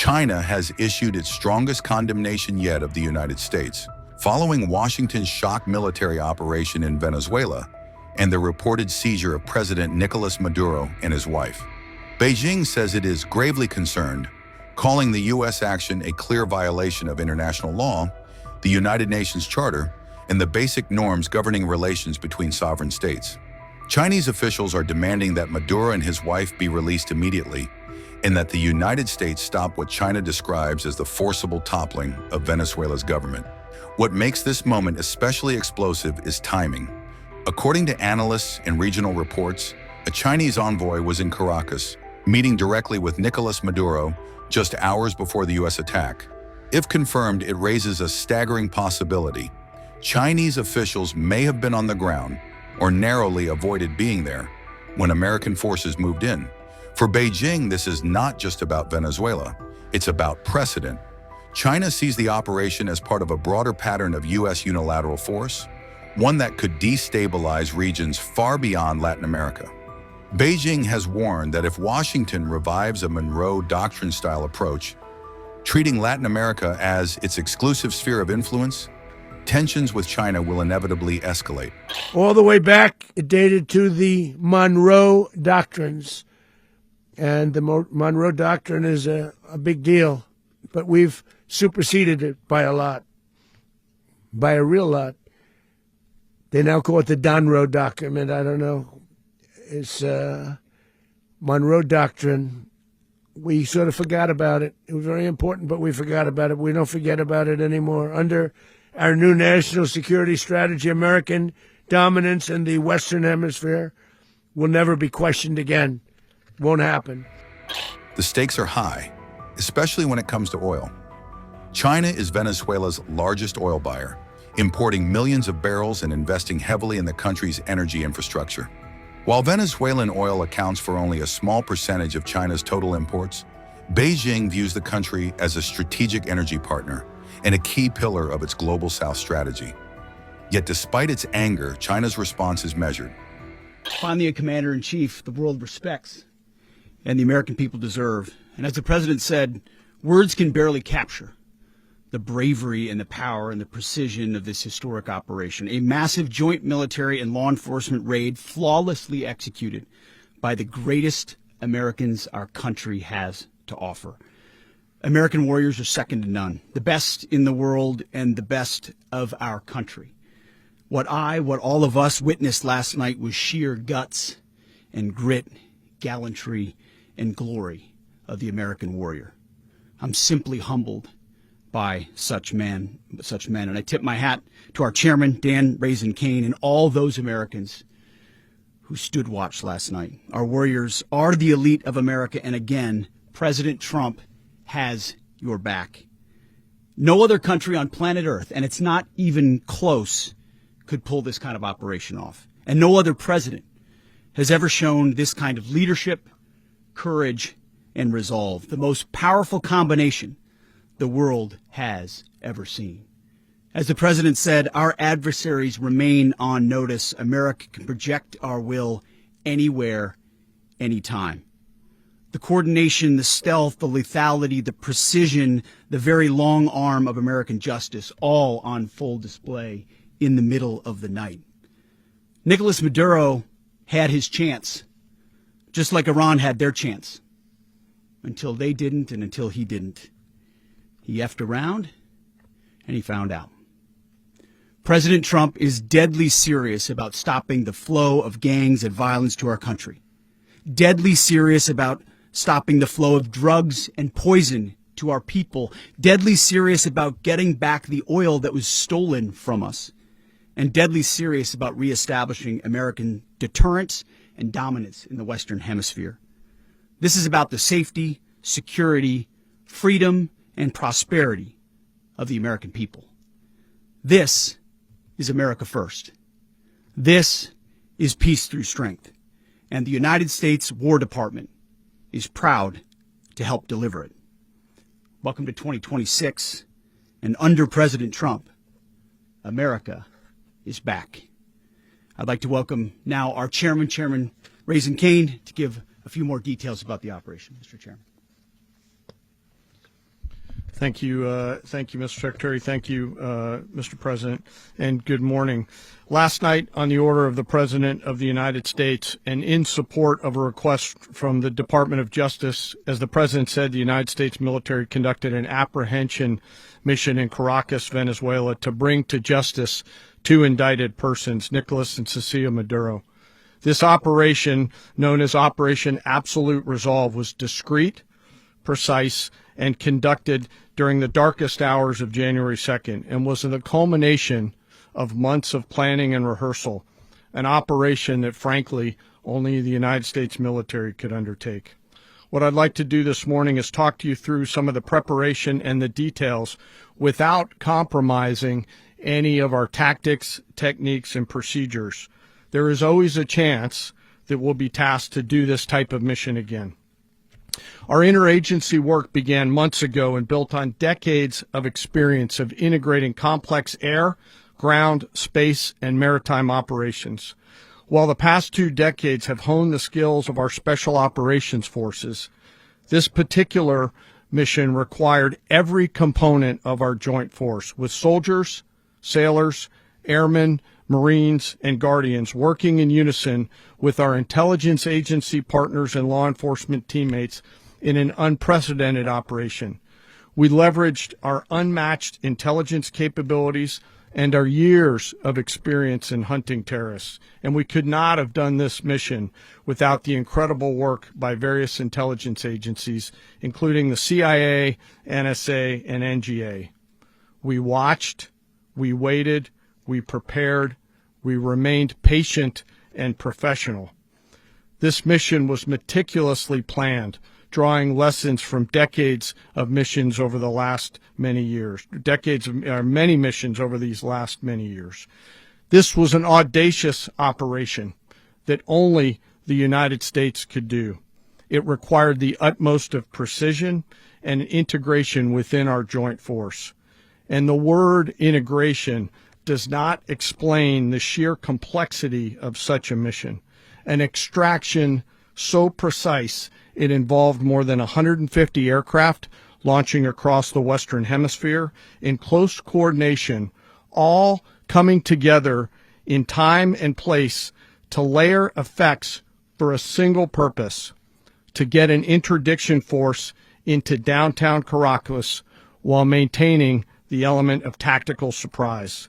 China has issued its strongest condemnation yet of the United States, following Washington's shock military operation in Venezuela and the reported seizure of President Nicolás Maduro and his wife. Beijing says it is gravely concerned, calling the U.S. action a clear violation of international law, the United Nations Charter, and the basic norms governing relations between sovereign states. Chinese officials are demanding that Maduro and his wife be released immediately, and that the United States stop what China describes as the forcible toppling of Venezuela's government. What makes this moment especially explosive is timing. According to analysts and regional reports, a Chinese envoy was in Caracas, meeting directly with Nicolás Maduro just hours before the U.S. attack. If confirmed, it raises a staggering possibility. Chinese officials may have been on the ground or narrowly avoided being there when American forces moved in. For Beijing, this is not just about Venezuela. It's about precedent. China sees the operation as part of a broader pattern of U.S. unilateral force, one that could destabilize regions far beyond Latin America. Beijing has warned that if Washington revives a Monroe Doctrine-style approach, treating Latin America as its exclusive sphere of influence, tensions with China will inevitably escalate. All the way back, it dated to the Monroe Doctrines. And the Monroe Doctrine is a big deal, but we've superseded it by a lot, by a real lot. They now call it the Donroe Document. I don't know. It's Monroe Doctrine. We sort of forgot about it. It was very important, but we forgot about it. We don't forget about it anymore. Under our new national security strategy, American dominance in the Western Hemisphere will never be questioned again. Won't happen. The stakes are high, especially when it comes to oil. China is Venezuela's largest oil buyer, importing millions of barrels and investing heavily in the country's energy infrastructure. While Venezuelan oil accounts for only a small percentage of China's total imports, Beijing views the country as a strategic energy partner and a key pillar of its Global South strategy. Yet despite its anger, China's response is measured. Finally, a commander-in-chief the world respects and the American people deserve. And as the president said, words can barely capture the bravery and the power and the precision of this historic operation. A massive joint military and law enforcement raid flawlessly executed by the greatest Americans our country has to offer. American warriors are second to none, the best in the world and the best of our country. What all of us witnessed last night was sheer guts and grit, gallantry, and glory of the American warrior. I'm simply humbled by such men. And I tip my hat to our chairman, Dan Raisin Kane, and all those Americans who stood watch last night. Our warriors are the elite of America, and again, President Trump has your back. No other country on planet Earth, and it's not even close, could pull this kind of operation off. And no other president has ever shown this kind of leadership, courage, and resolve, the most powerful combination the world has ever seen. As the president said, our adversaries remain on notice. America can project our will anywhere, anytime. The coordination, the stealth, the lethality, the precision, the very long arm of American justice, all on full display in the middle of the night. Nicolás Maduro had his chance, just like Iran had their chance, until they didn't and until he didn't. He effed around and he found out. President Trump is deadly serious about stopping the flow of gangs and violence to our country. Deadly serious about stopping the flow of drugs and poison to our people. Deadly serious about getting back the oil that was stolen from us. And deadly serious about reestablishing American deterrence and dominance in the Western Hemisphere. This is about the safety, security, freedom, and prosperity of the American people. This is America first. This is peace through strength. And the United States War Department is proud to help deliver it. Welcome to 2026. And under President Trump, America is back. I'd like to welcome now our chairman, Chairman Raisin Kane, to give a few more details about the operation. Mr. Chairman. Thank you, Mr. Secretary. Thank you, Mr. President, and good morning. Last night, on the order of the President of the United States and in support of a request from the Department of Justice, as the President said, the United States military conducted an apprehension mission in Caracas, Venezuela, to bring to justice two indicted persons, Nicolás and Cecilia Maduro. This operation, known as Operation Absolute Resolve, was discreet, precise, and conducted during the darkest hours of January 2nd and was the culmination of months of planning and rehearsal, an operation that, frankly, only the United States military could undertake. What I'd like to do this morning is talk to you through some of the preparation and the details without compromising any of our tactics, techniques, and procedures. There is always a chance that we'll be tasked to do this type of mission again. Our interagency work began months ago and built on decades of experience of integrating complex air, ground, space, and maritime operations. While the past 2 decades have honed the skills of our special operations forces, this particular mission required every component of our joint force, with soldiers, sailors, airmen, Marines, and Guardians working in unison with our intelligence agency partners and law enforcement teammates in an unprecedented operation. We leveraged our unmatched intelligence capabilities and our years of experience in hunting terrorists, and we could not have done this mission without the incredible work by various intelligence agencies, including the CIA, NSA, and NGA. We watched, we waited, we prepared, we remained patient and professional. This mission was meticulously planned, drawing lessons from decades of missions over the last many years, many missions over these last many years. This was an audacious operation that only the United States could do. It required the utmost of precision and integration within our joint force. And the word integration does not explain the sheer complexity of such a mission. An extraction so precise it involved more than 150 aircraft launching across the Western Hemisphere in close coordination, all coming together in time and place to layer effects for a single purpose: to get an interdiction force into downtown Caracas while maintaining the element of tactical surprise.